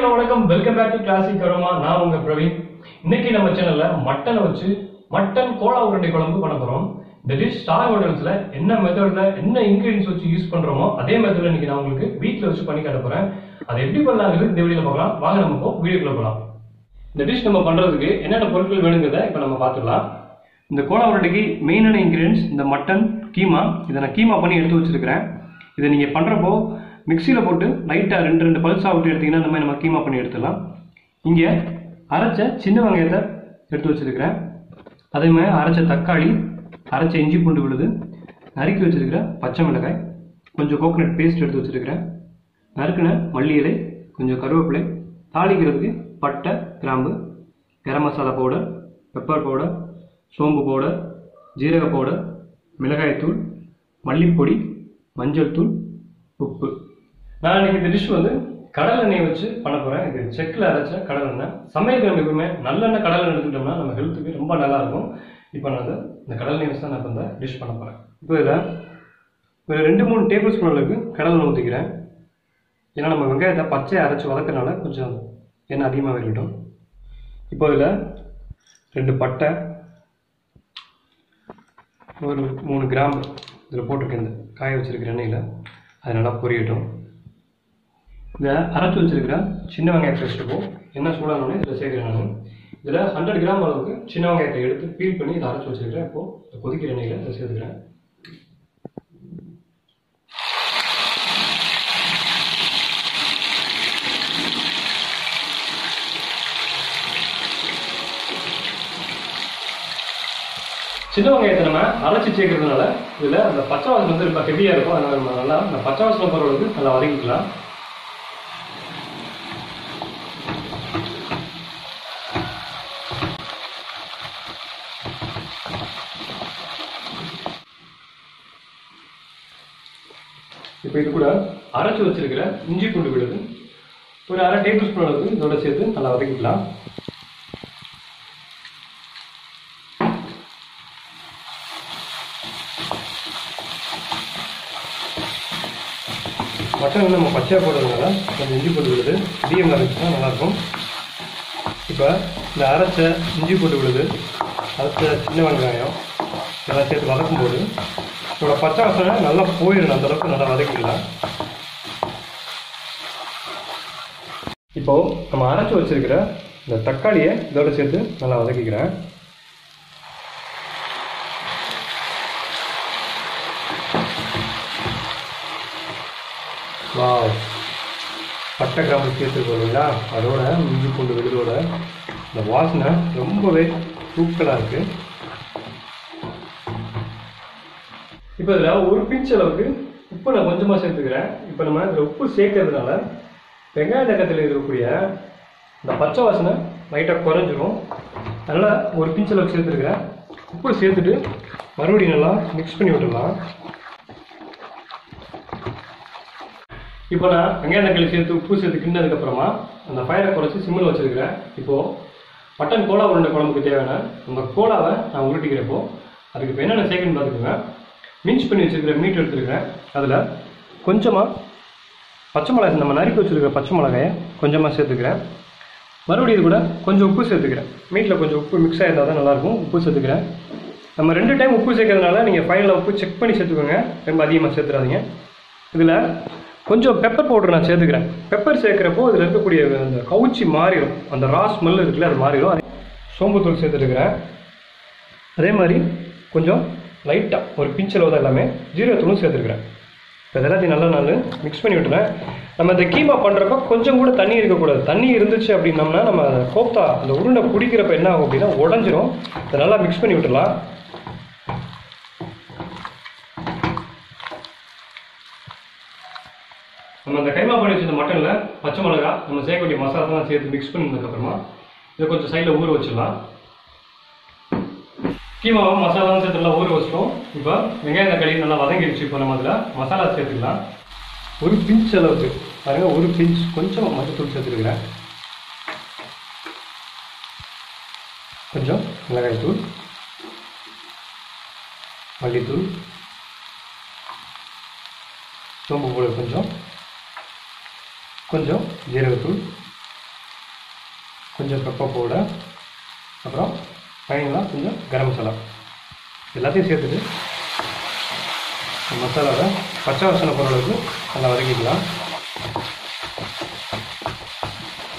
Hello வணக்கம், welcome back to classic aroma. நான் உங்க பிரவீன். இன்னைக்கு நம்ம சேனல்ல மட்டனை வச்சு மட்டன் கோலா உருண்டை குழம்பு பண்ண போறோம். இந்த டிஷ் ஸ்டார் ஹோட்டல்ஸ்ல என்ன மெத்தட்ல என்ன இன்கிரிடியன்ஸ் வச்சு யூஸ் பண்றோமோ அதே மெத்தட்ல இன்னைக்கு நான் உங்களுக்கு வீட்ல வச்சு பண்ணி காட்ட போறேன். அதை எப்படி பண்ணலாங்கிறது இந்த வீடியோல பார்க்கலாம். வாங்க நம்ம இப்போ வீடியோக்குள்ள போகலாம். இந்த டிஷ் நம்ம பண்றதுக்கு என்னென்ன பொருட்கள் வேணுங்கிறத இப்போ நம்ம பார்த்துக்கலாம். இந்த கோலா உருண்டைக்கு மெயினான இன்கிரிடியன்ஸ் இந்த மட்டன் கீமா. இதை நான் கீமா பண்ணி எடுத்து வச்சிருக்கிறேன். இதை நீங்க பண்றப்போ மிக்சியில் போட்டு லைட்டாக ரெண்டு பல்ஸாக விட்டு எடுத்தீங்கன்னா இந்த மாதிரி நம்ம கீமா பண்ணி எடுத்துடலாம். இங்கே அரைச்ச சின்ன வெங்காயத்தை எடுத்து வச்சுருக்கிறேன். அதே மாதிரி அரைச்ச தக்காளி, அரைச்ச இஞ்சி பூண்டு விழுது, நறுக்கி வச்சுருக்கிற பச்சை மிளகாய், கொஞ்சம் கோகனட் பேஸ்ட் எடுத்து வச்சுருக்கிறேன், நறுக்கின மல்லி இலை, கொஞ்சம் கருவேப்பிலை, தாளிக்கிறதுக்கு பட்டை, கிராம்பு, garam masala powder, pepper powder, சோம்பு பவுடர், ஜீரக பவுடர், மிளகாய்த்தூள், மல்லிப்பொடி, மஞ்சள் தூள், உப்பு. நான் இன்னைக்கு இந்த டிஷ் வந்து கடல் எண்ணெய் வச்சு பண்ண போறேன். இது செக்கில் அரைச்ச கடல் எண்ணெய். சமையல் எப்பவுமே நல்லெண்ணெய் கடல் எண்ணெய் எடுத்துக்கிட்டோம்னா நம்ம ஹெல்த்துக்கு ரொம்ப நல்லா இருக்கும். இப்போ நான் இந்த கடல் எண்ணெய் வச்சு தான் நான் இப்போ இந்த டிஷ் பண்ண போறேன். இப்போ இதில் ஒரு 2-3 டேபிள் ஸ்பூன் அளவுக்கு கடல் எண்ணெய் ஊற்றிக்கிறேன். ஏன்னா நம்ம வெங்காயத்தை பச்சையை அரைச்சி வதக்கிறனால கொஞ்சம் எண்ணெய் அதிகமாக இருக்கட்டும். இப்போ இதில் 2 பட்டை, ஒரு 3 கிராம்பு இதில் போட்டிருக்கேன். இந்த காய வச்சிருக்கிற எண்ணெயில் அது நல்லா பொரியட்டும். இதை அரைச்சி வச்சிருக்கிற சின்ன வெங்காயத்தை வச்சுருப்போம். என்ன சூடானோடனே இதில் சேர்க்குறேன். நான் இதில் 100 கிராம் அளவுக்கு சின்ன வெங்காயத்தை எடுத்து பீல் பண்ணி இதை அரைச்சி வச்சிருக்கிறேன். இப்போது கொதிக்கிற எண்ணெயில் இதை சேர்த்துக்கிறேன். சின்ன வெங்காயத்தை நம்ம அரைச்சி சேர்க்கறதுனால இதில் அந்த பச்சை வாசனை வந்து ரொம்ப ஹெவியாக இருக்கும். அதனால் நம்ம நல்லா அந்த பச்சை வாசனை போகிறதுக்கு நல்லா வதக்கிக்கலாம். இப்போ இது கூட அரைச்சி வச்சிருக்கிற இஞ்சி பூண்டு விழுது ஒரு 1/2 டேபிள் ஸ்பூன் அளவுக்கு இதோட சேர்த்து நல்லா வதக்கிக்கலாம். மட்டன் வந்து நம்ம பச்சையாக போடுறதுனால கொஞ்சம் இஞ்சி பூண்டு விழுது அதிகமாக இருந்துச்சுன்னா நல்லாயிருக்கும். இப்போ இந்த அரைச்ச இஞ்சி பூண்டு விழுது, அரைச்ச சின்ன வெங்காயம் இதெல்லாம் சேர்த்து வதக்கும்போது இதோட பச்சை வாசனை நல்லா போயிடணும். அந்தளவுக்கு நல்லா வதக்கிடலாம். இப்போது நம்ம அரைச்சி வச்சிருக்கிற இந்த தக்காளியை இதோட சேர்த்து நல்லா வதக்கிக்கிறேன். வாவ், பட்டை கிராம்பு சேர்த்துருக்கோம் இல்லைங்களா, அதோட இஞ்சி பூண்டு விழுதோட இந்த வாசனை ரொம்பவே தூக்கலாக இருக்குது. இப்போ இதில் ஒரு பிஞ்ச் அளவுக்கு உப்பு நான் கொஞ்சமாக சேர்த்துக்கிறேன். இப்போ நம்ம இதில் உப்பு சேர்க்கறதுனால வெங்காய தக்கத்தில் இருக்கக்கூடிய இந்த பச்சை வாசனை லைட்டாக குறைஞ்சிரும். அதனால் ஒரு பிஞ்ச் அளவுக்கு சேர்த்துருக்கிறேன். உப்பு சேர்த்துட்டு மறுபடியும் நல்லா மிக்ஸ் பண்ணி விட்டுடலாம். இப்போ நான் வெங்காய தக்காளி சேர்த்து உப்பு சேர்த்து கிண்டதுக்கப்புறமா அந்த ஃபயரை குறைச்சி சிம்மில் வச்சுருக்கிறேன். இப்போது மட்டன் கோலா உருண்டை குழம்புக்கு தேவையான அந்த கோலாவை நான் உருட்டிக்கிறப்போ அதுக்கு இப்போ என்னென்ன சேர்க்கணும்னு பார்த்துக்கோங்க. மின்ச் பண்ணி வச்சுருக்கிற மீட் எடுத்துருக்கிறேன். அதில் கொஞ்சமாக பச்சை மிளகாய், நம்ம நறுக்கி வச்சுருக்கிற பச்சை மிளகாயை கொஞ்சமாக சேர்த்துக்கிறேன். மறுபடியும் இது கூட கொஞ்சம் உப்பு சேர்த்துக்கிறேன். மீட்டில் கொஞ்சம் உப்பு மிக்ஸ் ஆகிருந்தால் தான் நல்லாயிருக்கும். உப்பு சேர்த்துக்கிறேன். நம்ம 2 டைம் உப்பு சேர்க்கறதுனால நீங்கள் ஃபைனலில் உப்பு செக் பண்ணி சேர்த்துக்கோங்க. ரொம்ப அதிகமாக சேர்த்துறாதீங்க. இதில் கொஞ்சம் பெப்பர் பவுடர் நான் சேர்த்துக்கிறேன். பெப்பர் சேர்க்குறப்போ இதில் இருக்கக்கூடிய அந்த கவுச்சி மாறிடும், அந்த ரா ஸ்மெல் இருக்குல்ல அது மாறிடும். சோம்புத்தூள் சேர்த்துருக்கிறேன். அதே மாதிரி கொஞ்சம் லைட்டாக ஒரு பிஞ்சளவு தான் எல்லாமே ஜீரகத்தூளும் சேர்த்துருக்கிறேன். இப்போ இதெல்லாத்தையும் நல்லா நான் மிக்ஸ் பண்ணி விட்டுறேன். நம்ம இந்த கீமா பண்ணுறப்ப கொஞ்சம் கூட தண்ணி இருக்கக்கூடாது. தண்ணி இருந்துச்சு அப்படின்னம்னா நம்ம கோப்தா அந்த உருண்டை பிடிக்கிறப்ப என்ன ஆகும் அப்படின்னா உடஞ்சிரும். இதை நல்லா மிக்ஸ் பண்ணி விட்டுடலாம். நம்ம அந்த கைமா பண்ணி வச்சிருந்த மட்டனில் பச்சை மிளகா நம்ம சேர்க்கக்கூடிய மசாலாலாம் சேர்த்து மிக்ஸ் பண்ணதுக்கப்புறமா இதை கொஞ்சம் சைடில் ஊற வச்சிடலாம். கீமாவை மசாலாவும் சேர்த்து நல்லா ஊற வச்சிட்டோம். இப்போ வெங்காய தக்காளி நல்லா வதங்கிடுச்சு. இப்போ நம்ம அதில் மசாலா சேர்த்துக்கலாம். ஒரு பிஞ்ச் அளவுக்கு பாருங்கள், ஒரு பிஞ்ச் கொஞ்சம் மஞ்சத்தூள் சேர்த்துருக்கிறேன். கொஞ்சம் மிளகாய்த்தூள், மல்லித்தூள், சோம்பு பொடி கொஞ்சம், கொஞ்சம் ஜீரகத்தூள், கொஞ்சம் பெப்பர் பவுடர், அப்புறம் ஃபைனலாக கொஞ்சம் கரம் மசாலா எல்லாத்தையும் சேர்த்துட்டு மசாலாவை பச்சை வாசனை போகிற அளவுக்கு நல்லா வதக்கிக்கலாம்.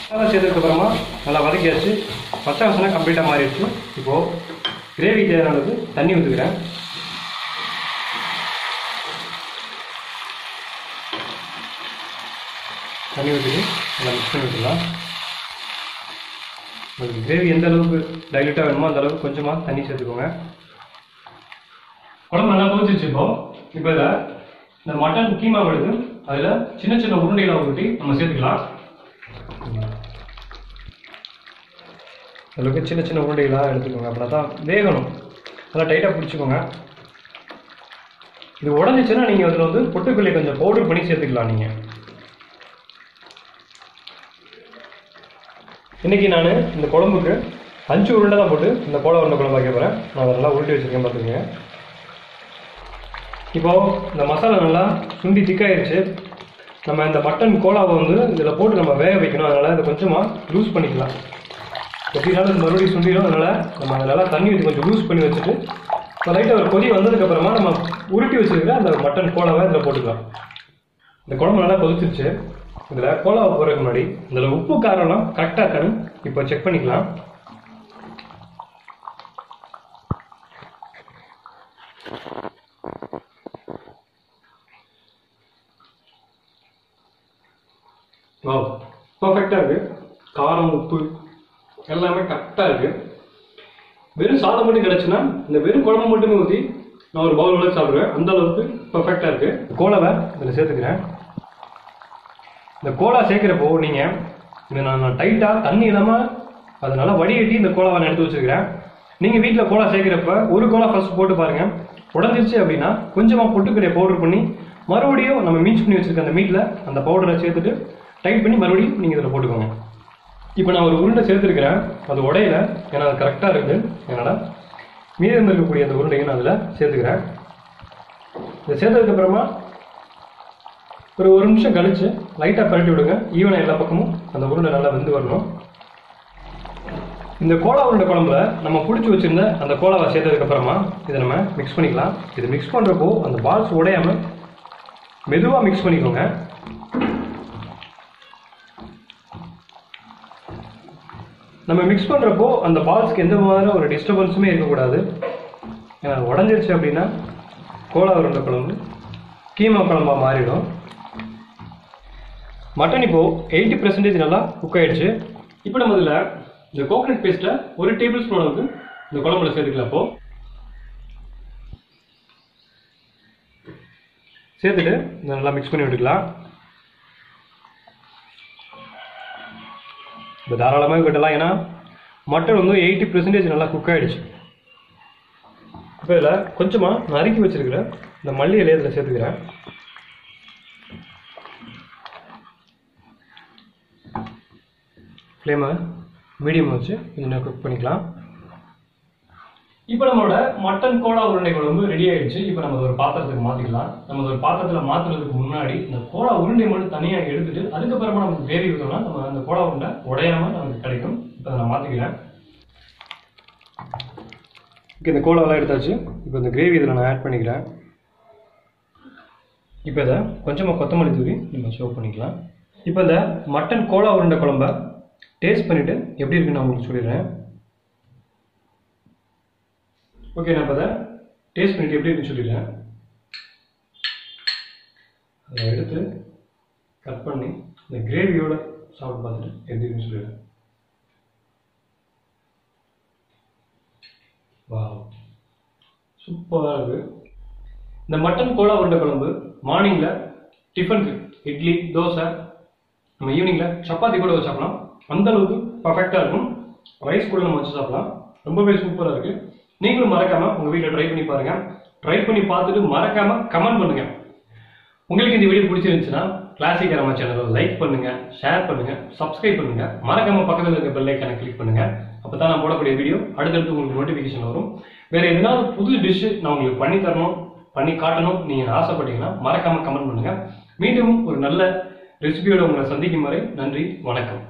மசாலா சேர்த்ததுக்கப்புறமா நல்லா வதக்கியாச்சு. பச்சை வாசனை கம்ப்ளீட்டாக மாறிடுச்சு. இப்போது கிரேவி தேவையான அளவுக்கு தண்ணி ஊற்றுக்கிறேன். தண்ணி ஊற்றிட்டு நல்லா மிக்ஸ் பண்ணி விட்டுக்கலாம். உங்களுக்கு கிரேவி எந்த அளவுக்கு டைல்யூட்டாக வேணுமோ அந்த அளவுக்கு கொஞ்சமாக தண்ணி சேர்த்துக்கோங்க. குழம்பு நல்லா கொதிச்சிச்சு. இப்போ இதில் இந்த மட்டன் கீமா எடுத்து அதில் சின்ன சின்ன உருண்டைகளை ஊற்றி நம்ம சேர்த்துக்கலாம். அளவுக்கு சின்ன சின்ன உருண்டைகளாக எடுத்துக்கோங்க. அப்படின்னா தான் வேகணும். நல்லா டைட்டாக பிடிச்சிக்கோங்க. இது உடஞ்சிச்சுன்னா நீங்கள் அதில் வந்து பொட்டுக்கல்லை கொஞ்சம் பவுடர் பண்ணி சேர்த்துக்கலாம். நீங்கள் இன்றைக்கி நான் இந்த குழம்புக்கு 5 உருண்டை தான் போட்டு இந்த கோலா உருண்டை குழம்பு வைக்க போகிறேன். நான் அதை நல்லா உருட்டி வச்சுருக்கேன், பார்த்துக்கோங்க. இப்போது இந்த மசாலா நல்லா சுண்டி திக்காயிருச்சு. நம்ம இந்த மட்டன் கோலாவை வந்து இதில் போட்டு நம்ம வேக வைக்கணும். அதனால் இதை கொஞ்சமாக லூஸ் பண்ணிக்கலாம். எப்படினாலும் மறுபடியும் சுண்டிடும். அதனால் நம்ம அதனால் தண்ணி ஊற்றி கொஞ்சம் லூஸ் பண்ணி வச்சுட்டு இப்போ லைட்டாக ஒரு கொதி வந்ததுக்கப்புறமா நம்ம உருட்டி வச்சுருக்கிற அந்த மட்டன் கோலாவை இதில் போட்டுக்கலாம். இந்த குழம்பு நல்லா கொதிச்சிருச்சு. இதில் கோலாவை போடுறதுக்கு முன்னாடி இதில் உப்பு காரம்லாம் கரெக்டாக இருக்கான்னு இப்போ செக் பண்ணிக்கலாம். பர்ஃபெக்டாக இருக்குது. காரம் உப்பு எல்லாமே கரெக்டாக இருக்குது. வெறும் சாதம் மட்டும் கிடச்சுன்னா இந்த வெறும் குழம்பு மட்டுமே ஊற்றி நான் ஒரு பவுல் வச்சு சாப்பிடுவேன். அந்த அளவுக்கு பர்ஃபெக்டாக இருக்குது. கோலாவை இதில் சேர்த்துக்கிறேன். இந்த கோலா சேர்க்குறப்போ நீங்கள் இதை நான் டைட்டாக தண்ணி இல்லாமல் அதனால வடிகட்டி இந்த கோலாவை நான் எடுத்து வச்சுருக்கிறேன். நீங்கள் வீட்டில் கோலா சேர்க்குறப்ப ஒரு கோலா ஃபஸ்ட் போட்டு பாருங்கள். உடஞ்சிருச்சு அப்படின்னா கொஞ்சமாக பொட்டுக்கறியை பவுடர் பண்ணி மறுபடியும் நம்ம மிக்ஸ் பண்ணி வச்சுருக்க அந்த மீட்டில் அந்த பவுடரை சேர்த்துட்டு டைட் பண்ணி மறுபடியும் நீங்கள் இதில் போட்டுக்கோங்க. இப்போ நான் ஒரு உருண்டை சேர்த்துருக்கிறேன். அது உடையில, ஏன்னா அது கரெக்டாக இருக்குது. அதனால் மீதம் இருக்கக்கூடிய அந்த உருண்டையை நான் அதில் சேர்த்துக்கிறேன். இதை சேர்த்ததுக்கப்புறமா ஒரு நிமிஷம் கழித்து லைட்டாக பரட்டி விடுங்க. ஈவனாக எல்லா பக்கமும் அந்த உருண்டை நல்லா வெந்து வரணும். இந்த கோலா உருண்டை குழம்புல நம்ம பிடிச்சி வச்சுருந்த அந்த கோலாவை சேர்த்ததுக்கப்புறமா இதை நம்ம மிக்ஸ் பண்ணிக்கலாம். இது மிக்ஸ் பண்ணுறப்போ அந்த பால்ஸ் உடையாமல் மெதுவாக மிக்ஸ் பண்ணிக்கோங்க. நம்ம மிக்ஸ் பண்ணுறப்போ அந்த பால்ஸ்க்கு எந்த மாதிரி ஒரு டிஸ்டர்பன்ஸுமே இருக்கக்கூடாது. ஏன்னா உடஞ்சிருச்சு அப்படின்னா கோலா உருண்டை குழம்பு கீமா குழம்பாக மாறிடும். மட்டன் இப்போது 80% நல்லா குக் ஆகிடுச்சு. இப்போ நம்ம இதில் இந்த கோகனட் பேஸ்ட்டை 1 டேபிள் ஸ்பூன் அளவுக்கு இந்த குழம்புல சேர்த்துக்கலாம். அப்போது சேர்த்துட்டு இதை நல்லா மிக்ஸ் பண்ணி விட்டுக்கலாம். இப்போ தாராளமாக விட்டலாம். ஏன்னா மட்டன் வந்து 80% நல்லா குக் ஆகிடுச்சு. இப்போ இதில் கொஞ்சமாக நறுக்கி வச்சுருக்கிறேன் இந்த மல்லி இலையை இதில் சேர்த்துக்கிறேன். ஃப்ளேமை மீடியம் வச்சு கொஞ்சம் குக் பண்ணிக்கலாம். இப்போ நம்மளோட மட்டன் கோலா உருண்டை குழம்பு ரெடி ஆயிடுச்சு. இப்போ நம்ம ஒரு பாத்திரத்துக்கு மாற்றிக்கலாம். நம்ம ஒரு பாத்திரத்தில் மாற்றுறதுக்கு முன்னாடி இந்த கோலா உருண்டை மட்டும் தனியாக எடுத்துட்டு அதுக்கப்புறமா நமக்கு கிரேவி ஊற்றோம்னா நம்ம அந்த கோலா உருண்டை உடையாமல் நமக்கு கிடைக்கும். இப்போ நான் மாற்றிக்கிறேன். ஓகே, இந்த கோலாவெல்லாம் எடுத்தாச்சு. இப்போ இந்த கிரேவி இதில் நான் ஆட் பண்ணிக்கிறேன். இப்போ இதை கொஞ்சமாக கொத்தமல்லி தூவி நம்ம சர்வ் பண்ணிக்கலாம். இப்போ இந்த மட்டன் கோலா உருண்டை குழம்பை டேஸ்ட் பண்ணிவிட்டு எப்படி இருக்குன்னு நான் உங்களுக்கு சொல்லிடுறேன். ஓகே, நான் இப்போ அதை டேஸ்ட் பண்ணிவிட்டு எப்படி இருக்குன்னு சொல்லிடுறேன். அதை எடுத்து கட் பண்ணி இந்த கிரேவியோட சாப்பிட்டு பார்த்துட்டு எப்படி இருக்குன்னு சொல்லிடுறேன். வாவ், சூப்பராக இருக்குது. இந்த மட்டன் கோலா உருண்டை குழம்பு மார்னிங்கில் டிஃபனுக்கு இட்லி தோசை, நம்ம ஈவினிங்கில் சப்பாத்தி கூட வச்சு சாப்பிடலாம். அந்தளவுக்கு பர்ஃபெக்டாக இருக்கும். ரைஸ் கூட நம்ம வச்சு சாப்பிடலாம். ரொம்பவே சூப்பராக இருக்குது. நீங்களும் மறக்காமல் உங்கள் வீட்டில் ட்ரை பண்ணி பாருங்கள். ட்ரை பண்ணி பார்த்துட்டு மறக்காமல் கமெண்ட் பண்ணுங்கள். உங்களுக்கு இந்த வீடியோ பிடிச்சிருந்துச்சுன்னா கிளாசிக் அரோமா சேனலை லைக் பண்ணுங்கள், ஷேர் பண்ணுங்கள், சப்ஸ்கிரைப் பண்ணுங்கள். மறக்காமல் பக்கத்தில் இருக்க பெல் ஐக்கானை கிளிக் பண்ணுங்கள். அப்போ தான் நான் போடக்கூடிய வீடியோ அடுத்தடுத்து உங்களுக்கு நோட்டிஃபிகேஷன் வரும். வேறு எதனாவது புது டிஷ்ஷு நான் உங்களுக்கு பண்ணி தரணும், பண்ணி காட்டணும் நீங்கள் ஆசைப்பட்டீங்கன்னா மறக்காமல் கமெண்ட் பண்ணுங்கள். மீண்டும் ஒரு நல்ல ரெசிபியோட உங்களை சந்திக்கும் வரை நன்றி, வணக்கம்.